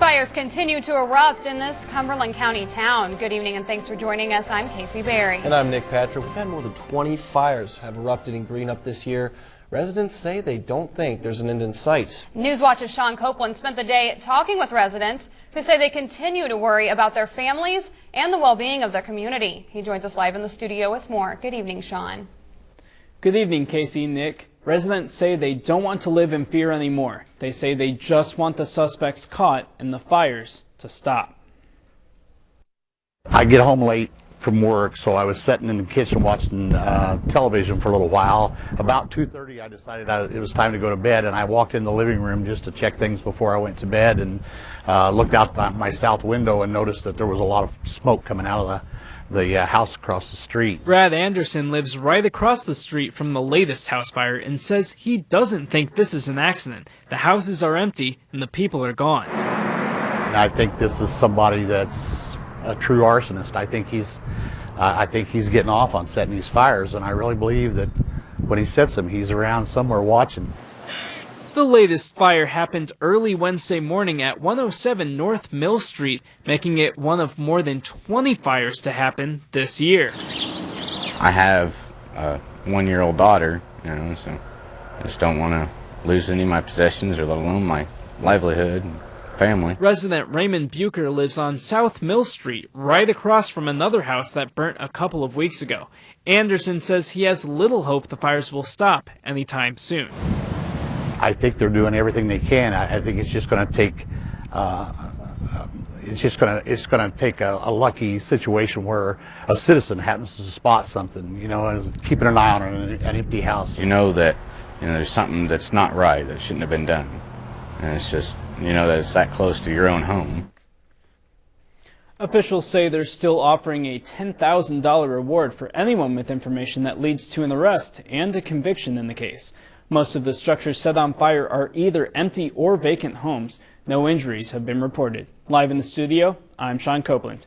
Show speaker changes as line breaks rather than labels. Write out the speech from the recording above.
Fires continue to erupt in this Cumberland County town. Good evening and thanks for joining us. I'm KACIE Berry.
And I'm Nick Patrick. We've had more than 20 fires have erupted in Greenup this year. Residents say they don't think there's an end in sight. Newswatch's
Sean Copeland spent the day talking with residents who say they continue to worry about their families and the well-being of their community. He joins us live in the studio with more. Good evening, Sean.
Good evening, KACIE, Nick. Residents say they don't want to live in fear anymore. They say they just want the suspects caught and the fires to stop.
I get home late from work, so I was sitting in the kitchen watching television for a little while. About 2:30 I decided it was time to go to bed, and I walked in the living room just to check things before I went to bed, and looked out my south window and noticed that there was a lot of smoke coming out of the house across the street.
Brad Anderson lives right across the street from the latest house fire and says he doesn't think this is an accident. The houses are empty and the people are gone.
And I think this is somebody that's a true arsonist. I think he's getting off on setting these fires, and I really believe that when he sets them, he's around somewhere watching.
The latest fire happened early Wednesday morning at 107 North Mill Street, making it one of more than 20 fires to happen this year.
I have a 1-year-old daughter, so I just don't want to lose any of my possessions, or let alone my livelihood and family.
Resident Raymond BUEKER lives on South Mill Street, right across from another house that burnt a couple of weeks ago. Anderson says he has little hope the fires will stop anytime soon.
I think they're doing everything they can. I think it's just going to take it's going to take a lucky situation where a citizen happens to spot something, and keeping an eye on an empty house.
You know that there's something that's not right, that shouldn't have been done, and it's just that it's that close to your own home.
Officials say they're still offering a $10,000 reward for anyone with information that leads to an arrest and a conviction in the case. Most of the structures set on fire are either empty or vacant homes. No injuries have been reported. Live in the studio, I'm Sean Copeland.